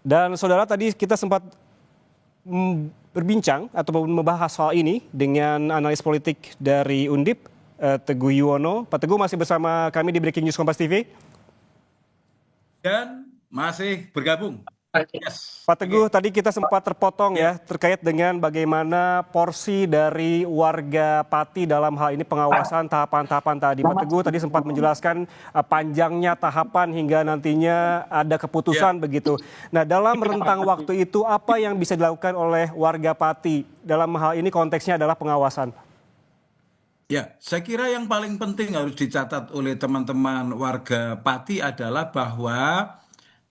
Dan saudara, tadi kita sempat berbincang ataupun membahas soal ini dengan analis politik dari Undip, Teguh Yuwono. Pak Teguh masih bersama kami di Breaking News Kompas TV. Dan masih bergabung. Yes. Pak Teguh, tadi kita sempat terpotong ya terkait dengan bagaimana porsi dari warga Pati dalam hal ini pengawasan tahapan-tahapan tadi. Pak Teguh tadi sempat menjelaskan panjangnya tahapan hingga nantinya ada keputusan begitu. Nah, dalam rentang waktu itu apa yang bisa dilakukan oleh warga Pati? Dalam hal ini konteksnya adalah pengawasan. Ya, saya kira yang paling penting harus dicatat oleh teman-teman warga Pati adalah bahwa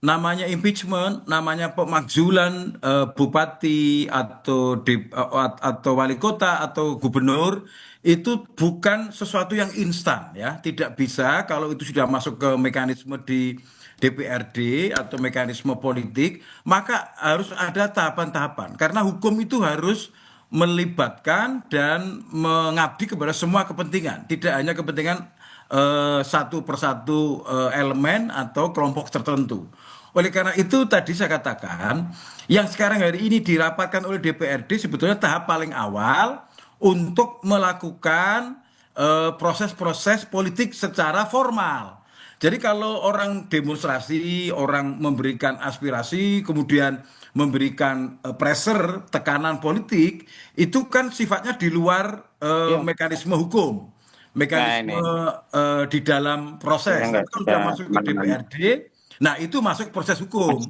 namanya impeachment, namanya pemakzulan bupati atau wali kota atau gubernur itu bukan sesuatu yang instan ya. Tidak bisa kalau itu sudah masuk ke mekanisme di DPRD atau mekanisme politik, maka harus ada tahapan-tahapan. Karena hukum itu harus melibatkan dan mengabdi kepada semua kepentingan, tidak hanya kepentingan satu persatu elemen atau kelompok tertentu. Oleh karena itu tadi saya katakan yang sekarang hari ini dirapatkan oleh DPRD sebetulnya tahap paling awal untuk melakukan proses-proses politik secara formal. Jadi kalau orang demonstrasi, orang memberikan aspirasi, kemudian memberikan pressure, tekanan politik, itu kan sifatnya di luar mekanisme hukum, mekanisme di dalam proses. Tapi kalau sudah masuk ke DPRD, nah itu masuk proses hukum.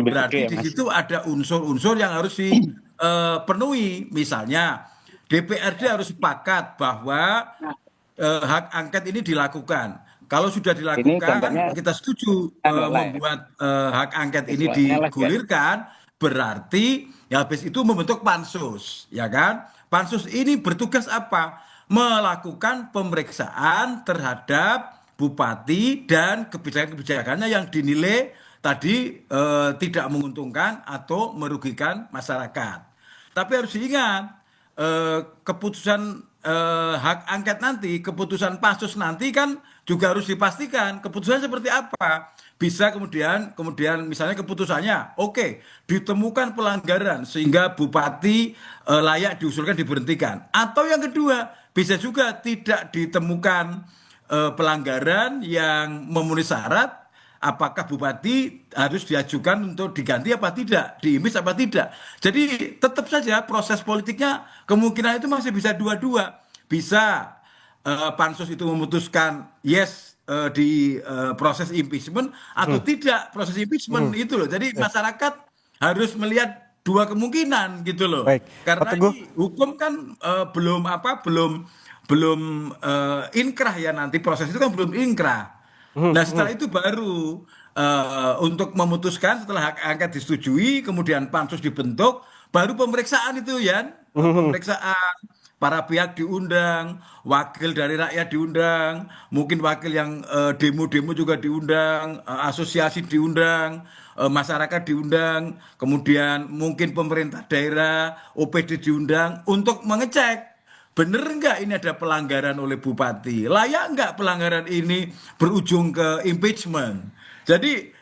Berarti di situ ada unsur-unsur yang harus dipenuhi. Misalnya DPRD harus sepakat bahwa hak angket ini dilakukan. Kalau sudah dilakukan, kita setuju membuat hak angket ini digulirkan, berarti ya habis itu membentuk pansus, ya kan? Pansus ini bertugas apa? Melakukan pemeriksaan terhadap bupati dan kebijakan-kebijakannya yang dinilai tadi tidak menguntungkan atau merugikan masyarakat. Tapi harus diingat, keputusan hak angket nanti, keputusan pansus nanti kan juga harus dipastikan keputusannya seperti apa. Bisa kemudian misalnya keputusannya, oke, ditemukan pelanggaran sehingga bupati layak diusulkan diberhentikan. Atau yang kedua, bisa juga tidak ditemukan pelanggaran yang memenuhi syarat, apakah bupati harus diajukan untuk diganti apa tidak, diimpeach apa tidak. Jadi tetap saja proses politiknya kemungkinan itu masih bisa dua-dua. Bisa pansus itu memutuskan yes di proses impeachment atau tidak proses impeachment itu loh. Jadi masyarakat harus melihat dua kemungkinan gitu loh. Baik. Karena ini hukum kan belum inkrah ya, nanti proses itu kan belum inkrah. Nah setelah itu baru untuk memutuskan setelah hak angket disetujui, kemudian pansus dibentuk, baru pemeriksaan itu ya, pemeriksaan para pihak diundang, wakil dari rakyat diundang, mungkin wakil yang demo-demo juga diundang, asosiasi diundang, masyarakat diundang, kemudian mungkin pemerintah daerah, OPD diundang untuk mengecek bener nggak ini ada pelanggaran oleh bupati, layak nggak pelanggaran ini berujung ke impeachment. Jadi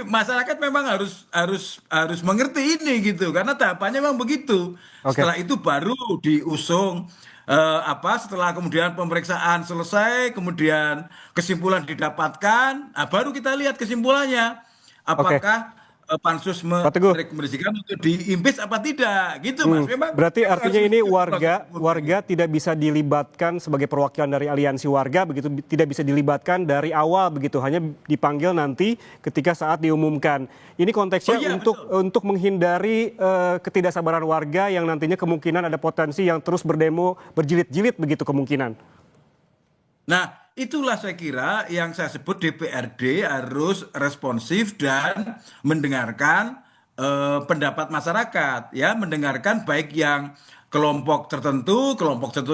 masyarakat memang harus mengerti ini gitu, karena tahapannya memang begitu. Setelah itu baru diusung setelah kemudian pemeriksaan selesai, kemudian kesimpulan didapatkan, baru kita lihat kesimpulannya apakah pansus merekomendasikan untuk diimpeach apa tidak gitu Mas. Memang berarti artinya ini warga tidak bisa dilibatkan sebagai perwakilan dari aliansi warga begitu, tidak bisa dilibatkan dari awal begitu, hanya dipanggil nanti ketika saat diumumkan. Ini konteksnya untuk menghindari ketidaksabaran warga yang nantinya kemungkinan ada potensi yang terus berdemo berjilid-jilid begitu kemungkinan. Nah, itulah saya kira yang saya sebut DPRD harus responsif dan mendengarkan pendapat masyarakat, ya, mendengarkan baik yang kelompok tertentu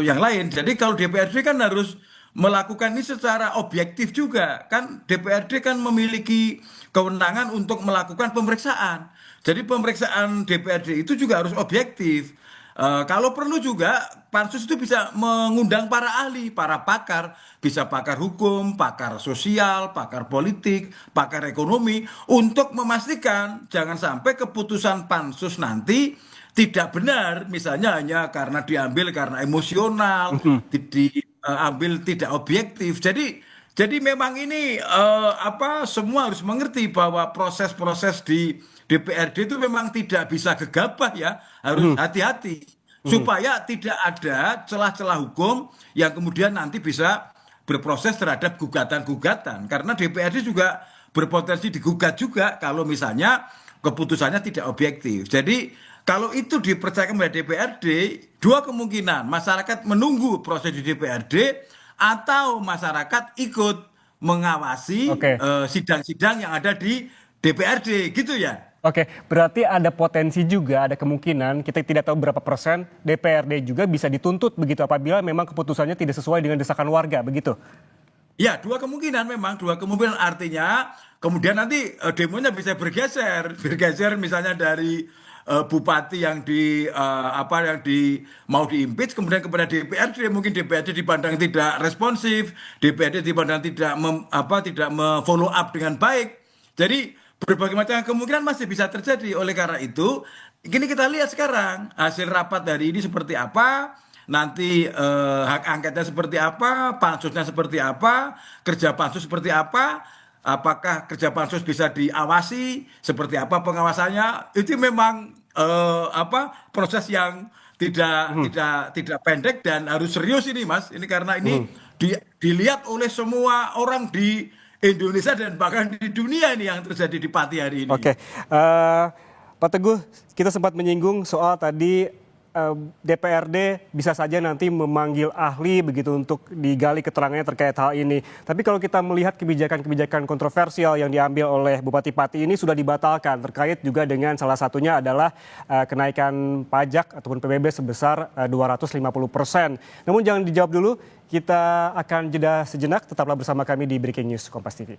yang lain. Jadi kalau DPRD kan harus melakukan ini secara objektif juga. Kan DPRD kan memiliki kewenangan untuk melakukan pemeriksaan. Jadi pemeriksaan DPRD itu juga harus objektif. Kalau perlu juga pansus itu bisa mengundang para ahli, para pakar, bisa pakar hukum, pakar sosial, pakar politik, pakar ekonomi untuk memastikan jangan sampai keputusan pansus nanti tidak benar, misalnya hanya karena diambil karena emosional, diambil tidak objektif. Jadi memang ini semua harus mengerti bahwa proses-proses di DPRD itu memang tidak bisa gegabah ya, harus hati-hati supaya tidak ada celah-celah hukum yang kemudian nanti bisa berproses terhadap gugatan-gugatan karena DPRD juga berpotensi digugat juga kalau misalnya keputusannya tidak objektif. Jadi kalau itu dipercayakan oleh DPRD, dua kemungkinan masyarakat menunggu proses di DPRD atau masyarakat ikut mengawasi Oke. sidang-sidang yang ada di DPRD gitu ya. Oke, berarti ada potensi juga, ada kemungkinan, kita tidak tahu berapa persen, DPRD juga bisa dituntut begitu apabila memang keputusannya tidak sesuai dengan desakan warga, begitu? Ya, dua kemungkinan memang, dua kemungkinan artinya kemudian nanti demonya bisa bergeser misalnya dari bupati yang mau diimpeach kemudian kepada DPRD, mungkin DPRD dipandang tidak responsif, DPRD dipandang tidak follow up dengan baik. Jadi berbagai macam kemungkinan masih bisa terjadi. Oleh karena itu, ini kita lihat sekarang hasil rapat dari ini seperti apa, nanti hak angketnya seperti apa, pansusnya seperti apa, kerja pansus seperti apa, apakah kerja pansus bisa diawasi, seperti apa pengawasannya. Itu memang proses yang tidak pendek dan harus serius ini, Mas. Ini karena ini dilihat oleh semua orang di Indonesia dan bahkan di dunia ini yang terjadi di Pati hari ini. Oke, Pak Teguh, kita sempat menyinggung soal tadi DPRD bisa saja nanti memanggil ahli begitu untuk digali keterangannya terkait hal ini. Tapi kalau kita melihat kebijakan-kebijakan kontroversial yang diambil oleh Bupati Pati ini sudah dibatalkan terkait juga dengan salah satunya adalah kenaikan pajak ataupun PBB sebesar 250%. Namun jangan dijawab dulu, kita akan jeda sejenak, tetaplah bersama kami di Breaking News Kompas TV.